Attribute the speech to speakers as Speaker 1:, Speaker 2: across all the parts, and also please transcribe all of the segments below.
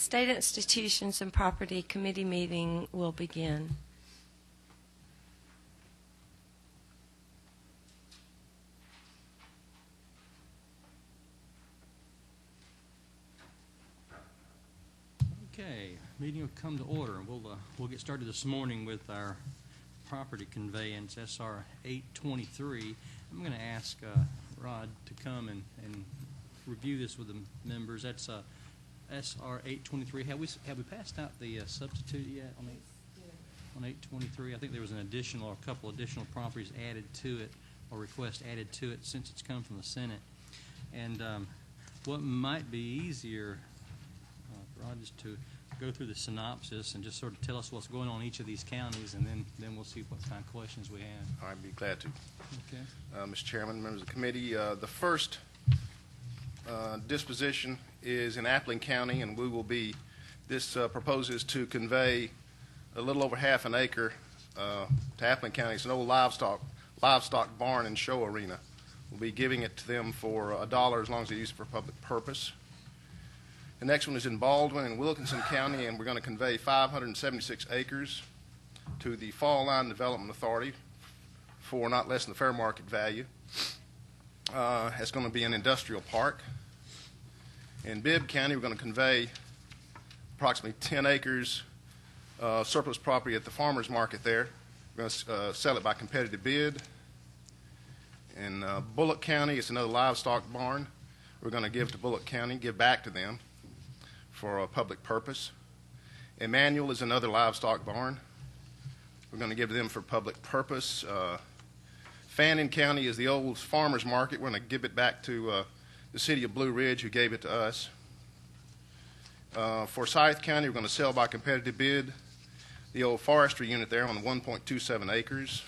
Speaker 1: State Institutions and Property Committee meeting will begin.
Speaker 2: Okay, meeting will come to order. We'll get started this morning with our property conveyance, SR 823. I'm going to ask Rod to come and review this with the members. That's SR 823. Have we passed out the substitute yet on 823? I think there was a couple additional properties added to it, or requests added to it since it's come from the Senate. And what might be easier, Rod, is to go through the synopsis and just sort of tell us what's going on in each of these counties, and then we'll see what kind of questions we have.
Speaker 3: I'd be glad to.
Speaker 2: Okay.
Speaker 3: Mr. Chairman, members of the committee, the first disposition is in Appling County, and this proposes to convey a little over half an acre to Appling County. It's an old livestock barn and show arena. We'll be giving it to them for $1 as long as they use it for public purpose. The next one is in Baldwin and Wilkinson County, and we're going to convey 576 acres to the Fall Line Development Authority for not less than the fair market value. It's going to be an industrial park. In Bibb County, we're going to convey approximately 10 acres surplus property at the farmer's market there. We're going to sell it by competitive bid. In Bullock County, it's another livestock barn. We're going to give to Bullock County, give back to them for a public purpose. Emmanuel is another livestock barn. We're going to give to them for public purpose. Fannin County is the old farmer's market. We're going to give it back to the city of Blue Ridge, who gave it to us. Forsyth County, we're going to sell by competitive bid the old forestry unit there on 1.27 acres.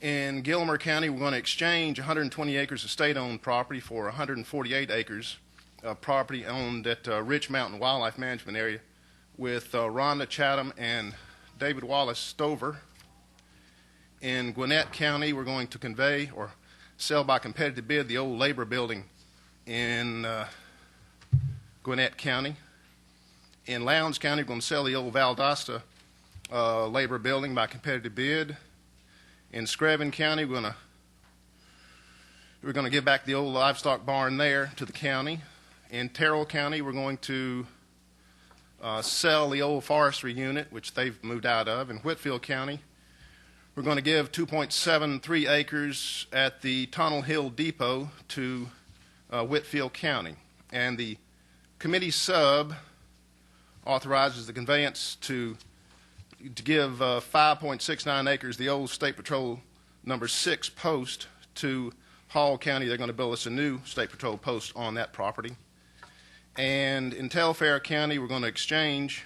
Speaker 3: In Gilmer County, we're going to exchange 120 acres of state-owned property for 148 acres of property owned at Rich Mountain Wildlife Management Area with Rhonda Chatham and David Wallace Stover. In Gwinnett County, we're going to convey or sell by competitive bid the old labor building in Gwinnett County. In Lowndes County, we're going to sell the old Valdosta labor building by competitive bid. In Screven County, we're going to give back the old livestock barn there to the county. In Terrell County, we're going to sell the old forestry unit, which they've moved out of. In Whitfield County, we're going to give 2.73 acres at the Tunnel Hill Depot to Whitfield County. And the committee sub authorizes the conveyance to give 5.69 acres, the old State Patrol number 6 post, to Hall County. They're going to build us a new State Patrol post on that property. And in Telfair County, we're going to exchange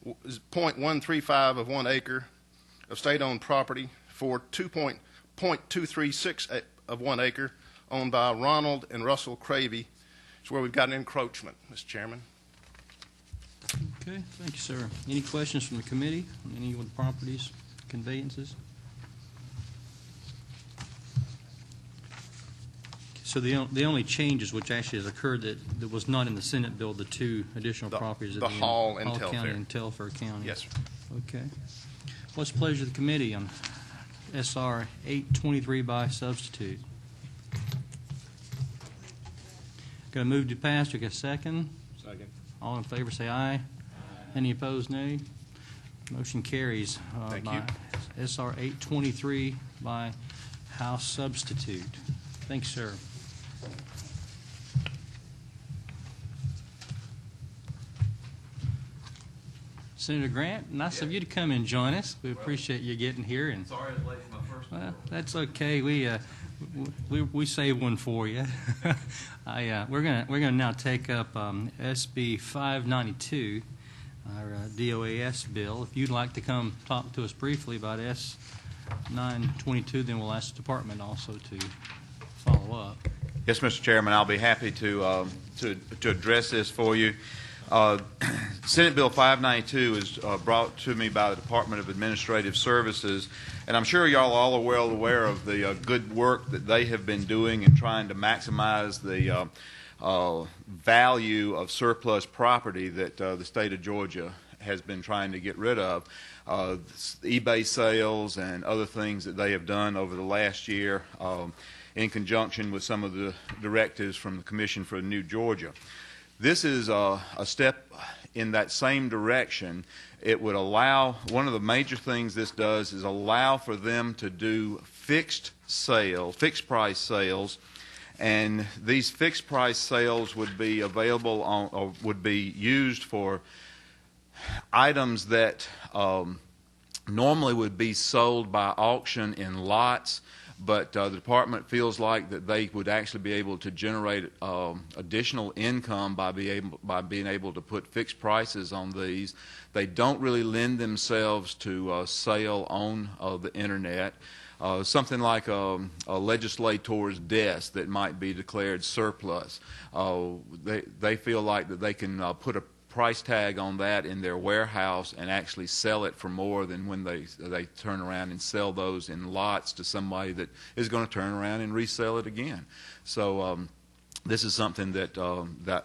Speaker 3: 0.135 of 1 acre of state-owned property for 0.236 of 1 acre owned by Ronald and Russell Cravey. It's where we've got an encroachment, Mr. Chairman.
Speaker 2: Okay, thank you, sir. Any questions from the committee on any of the properties, conveyances? So the only changes which actually has occurred that was not in the Senate bill, the two additional properties at
Speaker 3: the Hall and
Speaker 2: Hall
Speaker 3: Telfair.
Speaker 2: County and Telfair County.
Speaker 3: Yes, sir.
Speaker 2: Okay. What's the pleasure of the committee on SR 823 by substitute? Got a move to pass. Do I get a second?
Speaker 3: Second.
Speaker 2: All in favor say aye. Any opposed, nay. Motion carries
Speaker 3: Thank
Speaker 2: by
Speaker 3: you.
Speaker 2: SR 823 by House substitute. Thanks, sir. Senator Grant, nice of you to come and join us. We appreciate you getting here. And
Speaker 4: sorry I was late for my first one.
Speaker 2: well, that's okay. We saved one for you. We're gonna now take up SB 592, our DOAS bill. If you'd like to come talk to us briefly about S 922, then we'll ask the department also to follow up.
Speaker 4: Yes, Mr. Chairman, I'll be happy to address this for you. Senate Bill 592 is brought to me by the Department of Administrative Services, and I'm sure y'all are all well aware of the good work that they have been doing in trying to maximize the value of surplus property that the state of Georgia has been trying to get rid of. eBay sales and other things that they have done over the last year in conjunction with some of the directives from the Commission for New Georgia. This is a step in that same direction. It would allow, one of the major things this does is allow for them to do fixed price sales, and these fixed price sales would be available on, or would be used for items that normally would be sold by auction in lots, but the department feels like that they would actually be able to generate additional income by being able to put fixed prices on these. They don't really lend themselves to sale on the internet. Something like a legislator's desk that might be declared surplus. They feel like that they can put a price tag on that in their warehouse and actually sell it for more than when they turn around and sell those in lots to somebody that is going to turn around and resell it again. So this is something that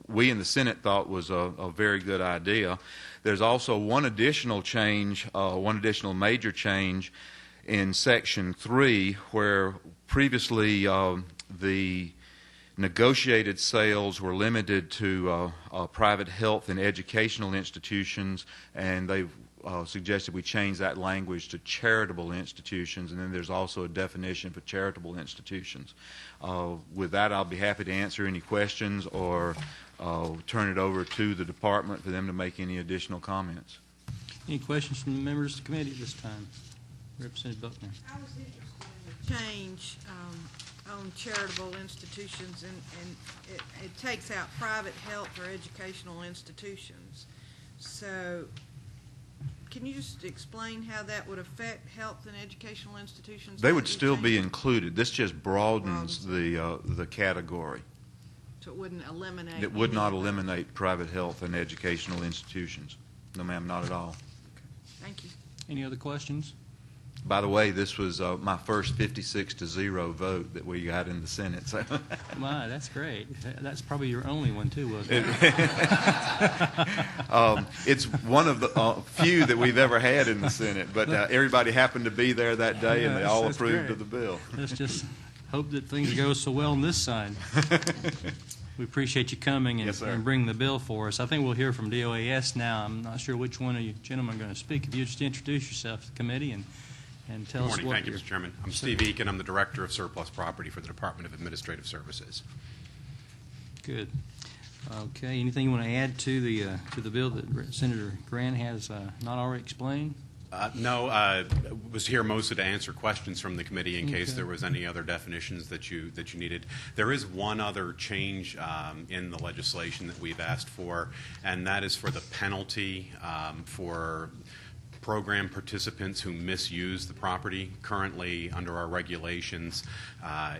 Speaker 4: we in the Senate thought was a very good idea. There's also one additional change, one additional major change in Section 3, where previously the negotiated sales were limited to private health and educational institutions, and they've suggested we change that language to charitable institutions, and then there's also a definition for charitable institutions. With that, I'll be happy to answer any questions or turn it over to the department for them to make any additional comments.
Speaker 2: Any questions from the members of the committee at this time? Representative Buckner.
Speaker 5: I was interested in the change on charitable institutions, and it takes out private health or educational institutions. So can you just explain how that would affect health and educational institutions?
Speaker 4: They would still be included. This just broadens the category.
Speaker 5: So it wouldn't eliminate?
Speaker 4: It would not eliminate private health and educational institutions. No, ma'am, not at all.
Speaker 5: Thank you.
Speaker 2: Any other questions?
Speaker 4: By the way, this was my first 56-0 vote that we got in the Senate. So.
Speaker 2: My, that's great. That's probably your only one, too, wasn't it?
Speaker 4: It's one of the few that we've ever had in the Senate, but everybody happened to be there that day, and they all approved of the bill.
Speaker 2: Let's just hope that things go so well on this side. We appreciate you coming and bringing the bill for us. I think we'll hear from DOAS now. I'm not sure which one of you gentlemen are going to speak. If you just introduce yourself to the committee and tell us what.
Speaker 6: Good morning. Thank you, Mr. Chairman. I'm Steve Eakin. I'm the Director of Surplus Property for the Department of Administrative Services.
Speaker 2: Good. Okay. Anything you want to add to the bill that Senator Grant has not already explained?
Speaker 6: No, I was here mostly to answer questions from the committee in case there was any other definitions that you needed. There is one other change in the legislation that we've asked for, and that is for the penalty for program participants who misuse the property. Currently, under our regulations,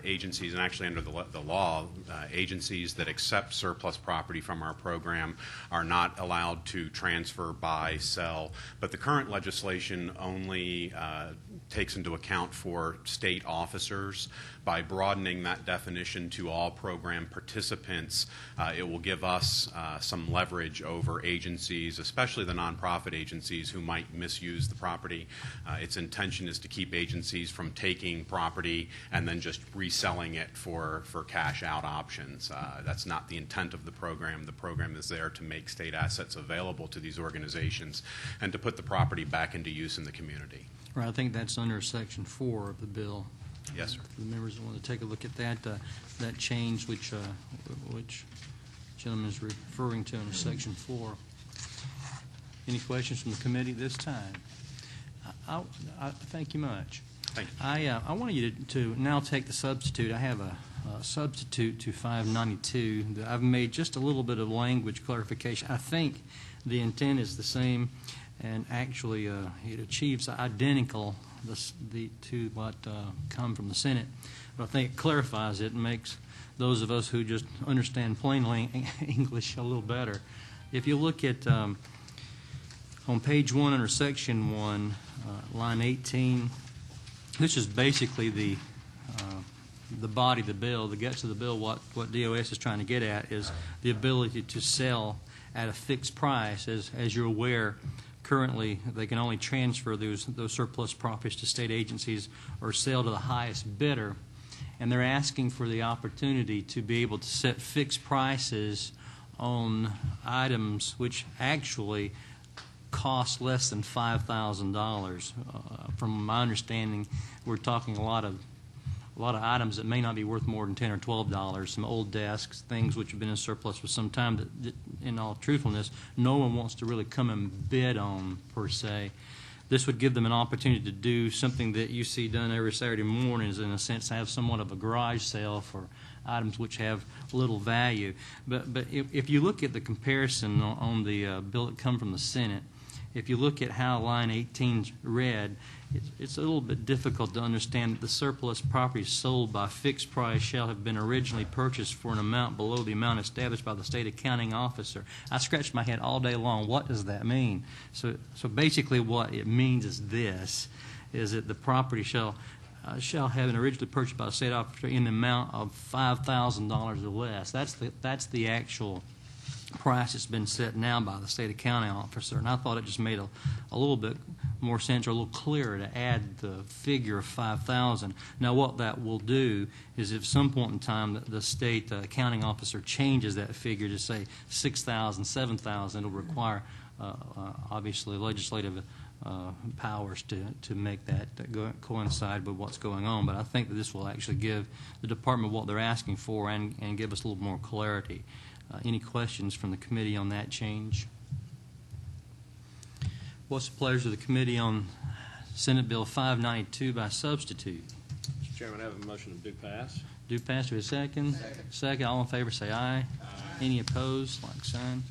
Speaker 6: agencies, and actually under the law, agencies that accept surplus property from our program are not allowed to transfer, buy, sell. But the current legislation only takes into account for state officers. By broadening that definition to all program participants, it will give us some leverage over agencies, especially the nonprofit agencies who might misuse the property. Its intention is to keep agencies from taking property and then just reselling it for cash out options. That's not the intent of the program. The program is there to make state assets available to these organizations and to put the property back into use in the community.
Speaker 2: Right. I think that's under Section 4 of the bill.
Speaker 6: Yes, sir.
Speaker 2: For the members that want to take a look at that change, which gentleman is referring to in Section 4. Any questions from the committee this time? I thank you much.
Speaker 6: Thank you.
Speaker 2: I want you to now take the substitute. I have a substitute to 592 that I've made just a little bit of language clarification. I think the intent is the same, and actually it achieves identical to what come from the Senate. But I think it clarifies it and makes those of us who just understand plain English a little better. If you look at on page 1 under Section 1, line 18, this is basically the the body of the bill, the guts of the bill, what DOS is trying to get at is the ability to sell at a fixed price. As you're aware, currently they can only transfer those surplus profits to state agencies or sell to the highest bidder, and they're asking for the opportunity to be able to set fixed prices on items which actually cost less than $5,000. From my understanding, we're talking a lot of items that may not be worth more than $10 or $12. Some old desks, things which have been in surplus for some time that in all truthfulness, no one wants to really come and bid on per se. This would give them an opportunity to do something that you see done every Saturday morning, is in a sense have somewhat of a garage sale for items which have little value. But if you look at the comparison on the bill that come from the Senate, if you look at how line 18's read, it's a little bit difficult to understand that the surplus property sold by fixed price shall have been originally purchased for an amount below the amount established by the state accounting officer. I scratched my head all day long. What does that mean? So basically what it means is this, is that the property shall have been originally purchased by the state officer in the amount of $5,000 or less. That's the actual price that's been set now by the state accounting officer, and I thought it just made a little bit more sense, or a little clearer, to add the figure of $5,000. Now, what that will do is, if some point in time the state accounting officer changes that figure to say $6,000, $7,000, it'll require obviously legislative powers to make that coincide with what's going on. But I think that this will actually give the department what they're asking for and give us a little more clarity. Any questions from the committee on that change? What's the pleasure of the committee on Senate Bill 592 by substitute?
Speaker 7: Mr. Chairman, I have a motion to do pass.
Speaker 2: Do pass. To a second? Second. All in favor say aye. Any opposed? Like sign.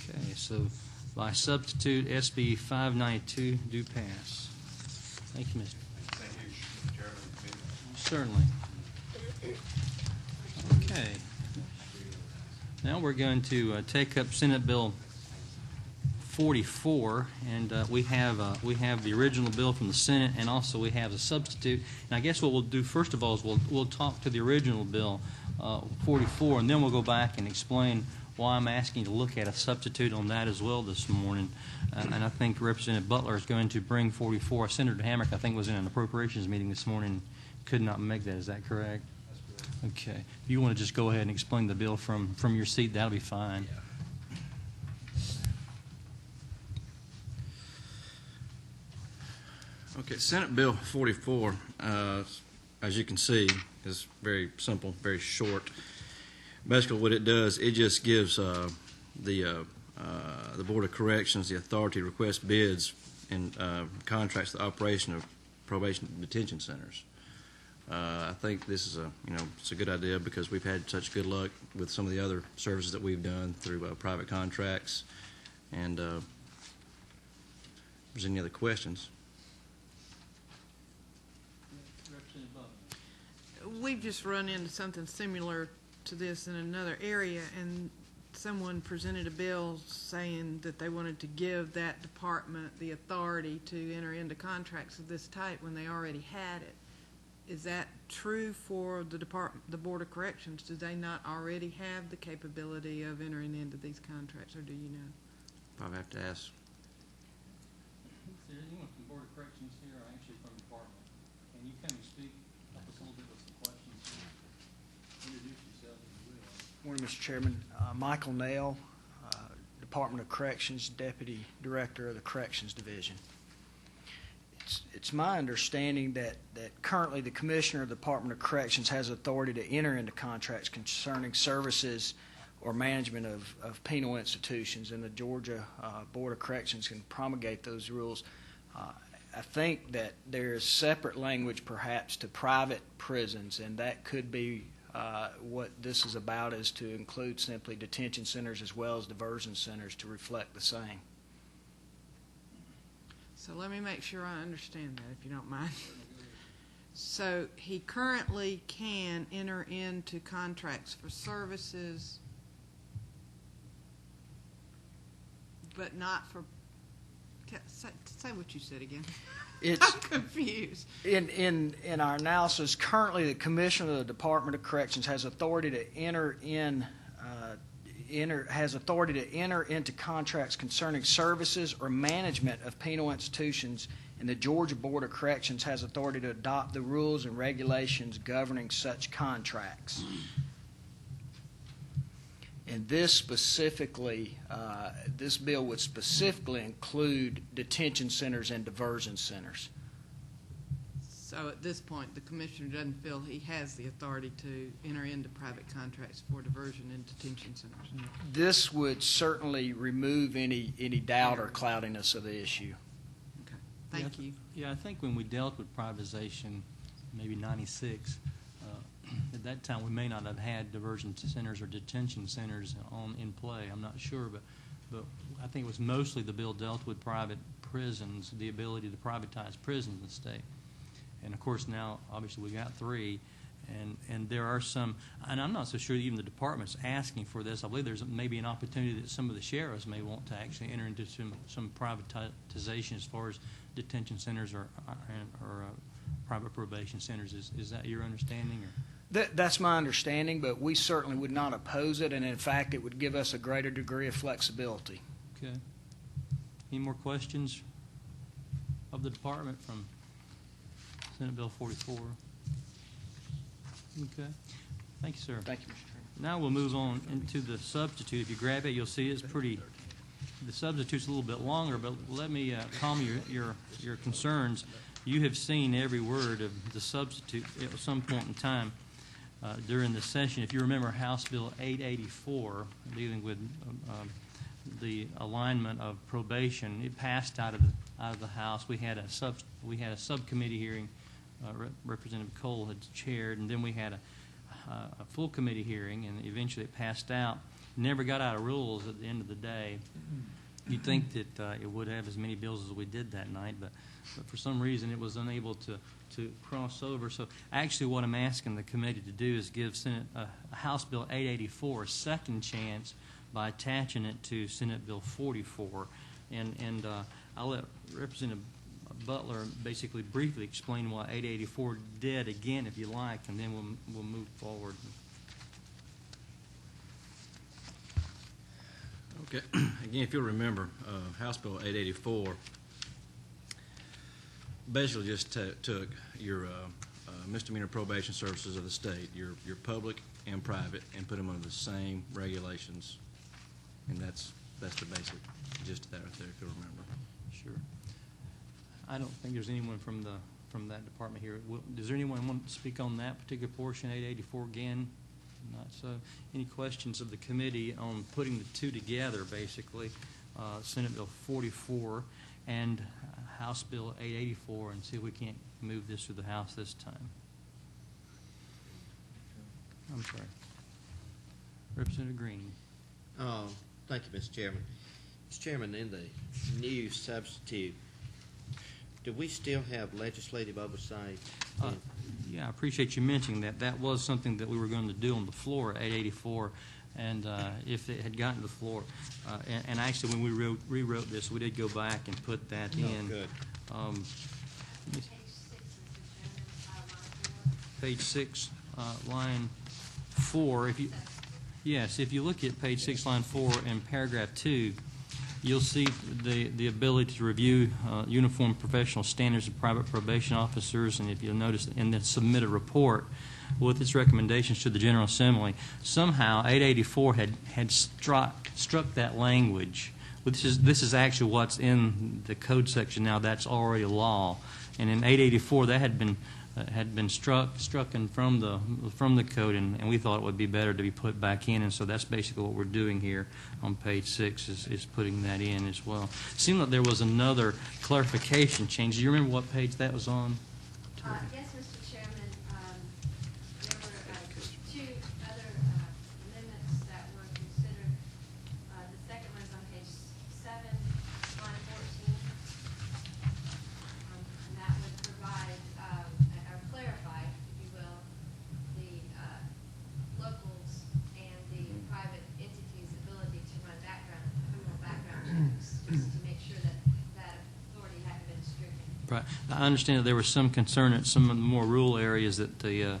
Speaker 2: Okay, so by substitute, SB 592 do pass. Thank you, Mr.
Speaker 4: Thank you, Mr. Chairman.
Speaker 2: Certainly. Okay. Now we're going to take up Senate Bill 44, and we have the original bill from the Senate, and also we have a substitute. And I guess what we'll do first of all is we'll talk to the original bill 44, and then we'll go back and explain why I'm asking you to look at a substitute on that as well this morning. And I think Representative Butler is going to bring 44. Senator Hamrick, I think, was in an appropriations meeting this morning, could not make that. Is that correct? Okay. If you want to just go ahead and explain the bill from your seat, that'll be fine.
Speaker 8: Okay, Senate Bill 44, as you can see, is very simple, very short. Basically, what it does, it just gives the Board of Corrections the authority to request bids and contracts the operation of probation detention centers. I think this is it's a good idea because we've had such good luck with some of the other services that we've done through private contracts. And if there's any other questions?
Speaker 5: We've just run into something similar to this in another area, and someone presented a bill saying that they wanted to give that department the authority to enter into contracts of this type when they already had it. Is that true for the Board of Corrections? Do they not already have the capability of entering into these contracts, or do you know?
Speaker 8: Probably have to ask.
Speaker 2: Anyone from the Board of Corrections here, or actually from the department? Can you come and speak? Help us a little bit with some questions. Introduce yourself if you will.
Speaker 9: Morning, Mr. Chairman. Michael Nail, Department of Corrections, Deputy Director of the Corrections Division. It's my understanding that currently the Commissioner of the Department of Corrections has authority to enter into contracts concerning services or management of penal institutions, and the Georgia Board of Corrections can promulgate those rules. I think that there is separate language perhaps to private prisons, and that could be what this is about, is to include simply detention centers as well as diversion centers to reflect the same.
Speaker 5: So let me make sure I understand that, if you don't mind. So he currently can enter into contracts for services, but not for, say what you said again. I'm confused.
Speaker 9: In our analysis, currently the Commissioner of the Department of Corrections has authority to enter into contracts concerning services or management of penal institutions, and the Georgia Board of Corrections has authority to adopt the rules and regulations governing such contracts. And this specifically, this bill would specifically include detention centers and diversion centers.
Speaker 5: So at this point, the commissioner doesn't feel he has the authority to enter into private contracts for diversion and detention centers.
Speaker 9: This would certainly remove any doubt or cloudiness of the issue.
Speaker 5: Okay, thank you.
Speaker 2: Yeah, I think when we dealt with privatization, maybe 96, at that time we may not have had diversion centers or detention centers in play. I'm not sure, but I think it was mostly the bill dealt with private prisons, the ability to privatize prisons in the state. And of course now, obviously, we got 3, and there are some, and I'm not so sure that even the department's asking for this. I believe there's maybe an opportunity that some of the sheriffs may want to actually enter into some privatization as far as detention centers or private probation centers. Is that your understanding? Or?
Speaker 9: That's my understanding, but we certainly would not oppose it, and in fact, it would give us a greater degree of flexibility.
Speaker 2: Okay. Any more questions of the department from Senate Bill 44? Okay. Thank you, sir.
Speaker 9: Thank you, Mr. Chairman.
Speaker 2: Now we'll move on into the substitute. If you grab it, you'll see it's pretty, the substitute's a little bit longer, but let me calm your concerns. You have seen every word of the substitute at some point in time during the session. If you remember House Bill 884, dealing with the alignment of probation, it passed out of the House. We had a subcommittee hearing. Representative Cole had chaired, and then we had a full committee hearing, and eventually it passed out. Never got out of rules at the end of the day. You'd think that it would have as many bills as we did that night, but for some reason it was unable to cross over. So actually what I'm asking the committee to do is give Senate House Bill 884 a second chance by attaching it to Senate Bill 44. And I'll let Representative Butler basically briefly explain what 884 did again, if you like, and then we'll move forward.
Speaker 8: Okay. Again, if you'll remember, House Bill 884 basically just took your misdemeanor probation services of the state, your public and private, and put them under the same regulations, and that's the basic gist of that right there, if you'll remember.
Speaker 2: Sure. I don't think there's anyone from that department here. Does there anyone want to speak on that particular portion, 884 again? Not so. Any questions of the committee on putting the two together, basically, Senate Bill 44 and House Bill 884, and see if we can't move this through the House this time? I'm sorry. Representative Green.
Speaker 10: Thank you, Mr. Chairman. Mr. Chairman, in the new substitute, do we still have legislative oversight?
Speaker 2: Yeah, I appreciate you mentioning that. That was something that we were going to do on the floor at 884, and if it had gotten to the floor. And actually, when we rewrote this, we did go back and put that in.
Speaker 10: Good.
Speaker 2: Page 6, line 4. If you look at page 6, line 4, in paragraph 2, you'll see the ability to review uniform professional standards of private probation officers, and if you'll notice, and then submit a report with its recommendations to the General Assembly. Somehow, 884 had struck that language. This is actually what's in the code section now. That's already law, and in 884 that had been strucken from the code, and we thought it would be better to be put back in, and so that's basically what we're doing here on page 6 is putting that in as well. It seemed like there was another clarification change. Do you remember what page that was on?
Speaker 1: Yes, Mr. Chairman. There were two other amendments that were considered. The second one's on page 7, line 14. And that would provide or clarify, if you will, the locals and the private entities' ability to run criminal background checks, just to make sure that authority hadn't been stricken.
Speaker 2: Right. I understand that there was some concern at some of the more rural areas that the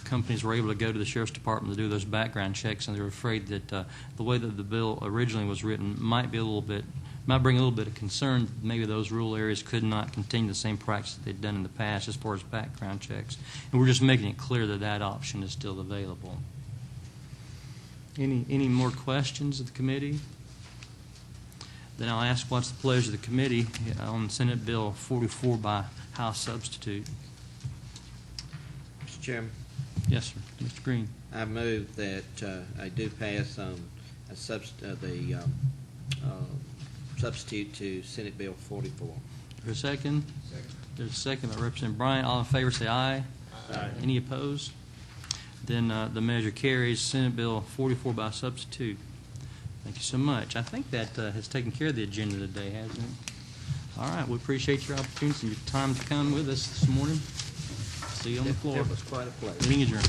Speaker 2: companies were able to go to the sheriff's department to do those background checks, and they were afraid that the way that the bill originally was written might bring a little bit of concern. Maybe those rural areas could not continue the same practice that they'd done in the past as far as background checks. And we're just making it clear that that option is still available. Any more questions of the committee? Then I'll ask what's the pleasure of the committee on Senate Bill 44 by House substitute.
Speaker 10: Mr. Chairman,
Speaker 2: Yes, sir. Mr. Green.
Speaker 10: I move that I do pass on the substitute to Senate Bill 44.
Speaker 2: Is there a second? Second. There's a second by Representative Bryant. All in favor say aye. Aye. Any opposed? Then the measure carries. Senate Bill 44 by substitute. Thank you so much. I think that has taken care of the agenda today, hasn't it? All right. We appreciate your opportunity and your time to come with us this morning. See you on the floor.
Speaker 10: It was quite a pleasure.
Speaker 2: Meeting adjourned.